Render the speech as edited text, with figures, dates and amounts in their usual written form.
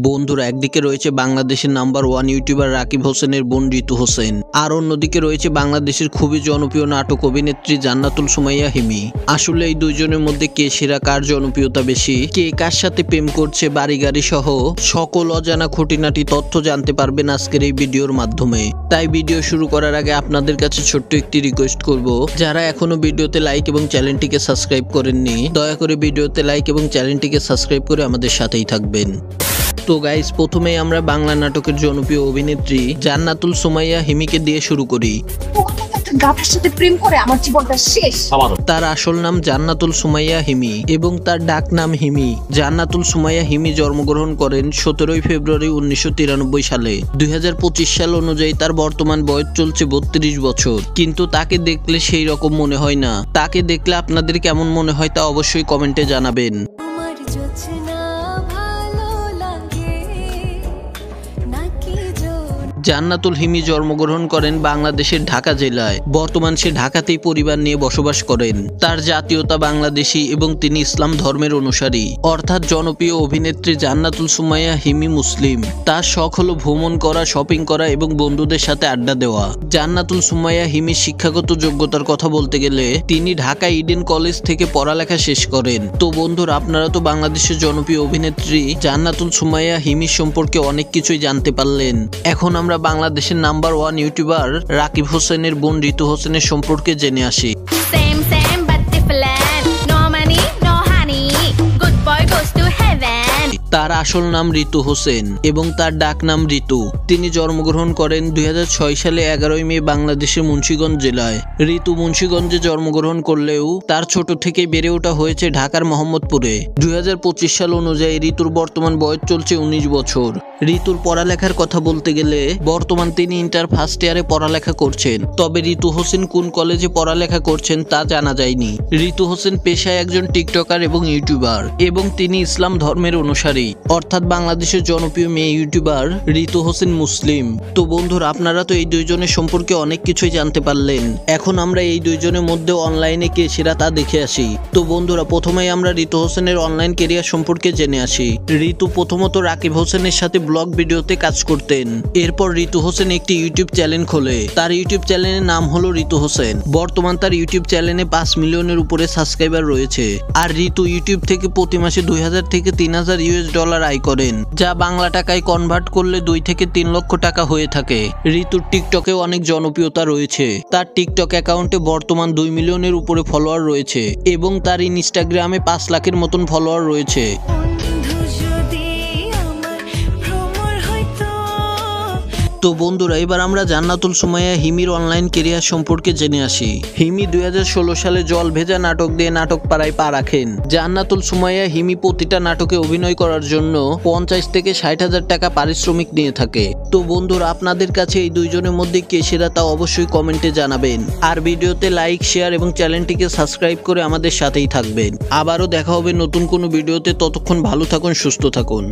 বন্ধুরা, একদিকে রয়েছে বাংলাদেশের নাম্বার 1 ইউটিউবার রাকিব হোসেনের বোন ঋতু হোসেন, আর অন্যদিকে রয়েছে বাংলাদেশের খুবই জনপ্রিয় নাটক অভিনেত্রী জান্নাতুল সুমাইয়া হিমি। আসলে এই দুইজনের মধ্যে কে সেরা, কার জনপ্রিয়তা বেশি, কে কার সাথে প্রেম করছে, বাড়ি গাড়ি সহ সকল অজানা খুঁটিনাটি তথ্য জানতে পারবেন আজকের এই ভিডিওর মাধ্যমে। তাই ভিডিও শুরু করার আগে আপনাদের কাছে ছোট্ট একটি রিকোয়েস্ট করব, যারা এখনো ভিডিওতে লাইক এবং চ্যানেলটিকে সাবস্ক্রাইব করেননি, দয়া করে ভিডিওতে লাইক এবং চ্যানেলটিকে সাবস্ক্রাইব করে আমাদের সাথেই থাকবেন। তো গাইস, প্রথমেই আমরা বাংলা নাটকের জনপ্রিয় অভিনেত্রী জান্নাতুল সুমাইয়া হিমিকে দিয়ে শুরু করি। তার আসল নাম জান্নাতুল সুমাইয়া হিমি এবং তার ডাক নাম হিমি। জান্নাতুল সুমাইয়া হিমি জন্মগ্রহণ করেন 17 ফেব্রুয়ারি 1993 সালে। 2025 সাল অনুযায়ী তার বর্তমান বয়স চলছে 32 বছর। কিন্তু তাকে দেখলে সেই রকম মনে হয় না। তাকে দেখলে আপনাদের কেমন মনে হয় তা অবশ্যই কমেন্টে জানাবেন। জান্নাতুল হিমি জন্মগ্রহণ করেন বাংলাদেশের ঢাকা জেলায়। বর্তমান সে ঢাকাতেই পরিবার নিয়ে বসবাস করেন। তার জাতীয়তা বাংলাদেশি এবং তিনি ইসলাম ধর্মের অনুসারী। অর্থাৎ জনপ্রিয় অভিনেত্রী জান্নাতুল সুমাইয়া হিমি মুসলিম। তার শখ হলো ভ্রমণ করা, শপিং করা এবং বন্ধুদের সাথে আড্ডা দেওয়া। জান্নাতুল সুমাইয়া হিমির শিক্ষাগত যোগ্যতার কথা বলতে গেলে তিনি ঢাকা ইডেন কলেজ থেকে পড়ালেখা শেষ করেন। তো বন্ধুরা, আপনারা তো বাংলাদেশের জনপ্রিয় অভিনেত্রী জান্নাতুল সুমাইয়া হিমির সম্পর্কে অনেক কিছুই জানতে পারলেন। এখন আমরা বাংলাদেশের নাম্বার 1 ইউটিউবার রাকিব হোসেনের বোন ঋতু হোসেনের সম্পর্কে জেনে আসি। তার আসল নাম ঋতু হোসেন এবং তার ডাক নাম ঋতু। তিনি জন্মগ্রহণ করেন 2006 সালে 11 মে বাংলাদেশের মুন্সিগঞ্জ জেলায়। ঋতু মুন্সিগঞ্জে জন্মগ্রহণ করলেও তার ছোট থেকেই বেড়ে ওঠা হয়েছে ঢাকার মোহাম্মদপুরে। 2025 সাল অনুযায়ী ঋতুর বর্তমান বয়স চলছে 19 বছর। ঋতুর পড়ালেখার কথা বলতে গেলে বর্তমান তিনি ইন্টার ফার্স্ট ইয়ারে পড়ালেখা করছেন। তবে ঋতু হোসেন কোন কলেজে পড়ালেখা করছেন তা জানা যায়নি। ঋতু হোসেন পেশায় একজন টিকটকার এবং ইউটিউবার এবং তিনি ইসলাম ধর্মের অনুসারী। অর্থাৎ বাংলাদেশের জনপ্রিয় মেয়ে ইউটিউবার ঋতু হোসেন মুসলিম। তো বন্ধুরা, আপনারা তো এই দুইজনের সম্পর্কে অনেক কিছুই জানতে পারলেন। এখন আমরা এই দুইজনের মধ্যে অনলাইনে কে সেরা তা দেখে আসি। তো বন্ধুরা, প্রথমেই আমরা ঋতু হোসেনের অনলাইন ক্যারিয়ার সম্পর্কে জেনে আসি। ঋতু প্রথমত রাকিব হোসেনের সাথে ব্লগ ভিডিওতে কাজ করতেন। এরপর ঋতু হোসেন একটি ইউটিউব চ্যানেল খোলে। তার ইউটিউব চ্যানেলের নাম হলো ঋতু হোসেন। বর্তমান তার ইউটিউব চ্যানেলে 5 মিলিয়নের উপরে সাবস্ক্রাইবার রয়েছে। আর ঋতু ইউটিউব থেকে প্রতি মাসে 2000 থেকে 3000 US$ আয় করেন, যা বাংলা টাকায় কনভার্ট করলে 2 থেকে 3 লক্ষ টাকা হয়ে থাকে। ঋতুর টিকটকেও অনেক জনপ্রিয়তা রয়েছে। তার টিকটক অ্যাকাউন্টে বর্তমান 2 মিলিয়নের উপরে ফলোয়ার রয়েছে এবং তার ইনস্টাগ্রামে 5 লাখের মতন ফলোয়ার রয়েছে। তো বন্ধুরা, এবার আমরা জান্নাতুল সুমাইয়া হিমির অনলাইন ক্যারিয়ার সম্পর্কে জেনে আসি। হিমি 2016 সালে জল ভেজা নাটক দিয়ে নাটক পাড়ায় পা রাখেন। জান্নাতুল সুমাইয়া হিমি প্রতিটা নাটকে অভিনয় করার জন্য 50 থেকে 60,000 টাকা পারিশ্রমিক নিয়ে থাকে। তো বন্ধুরা, আপনাদের কাছে এই দুইজনের মধ্যে কে সেরা তা অবশ্যই কমেন্টে জানাবেন। আর ভিডিওতে লাইক, শেয়ার এবং চ্যানেলটিকে সাবস্ক্রাইব করে আমাদের সাথেই থাকবেন। আবারও দেখা হবে নতুন কোনো ভিডিওতে। ততক্ষণ ভালো থাকুন, সুস্থ থাকুন।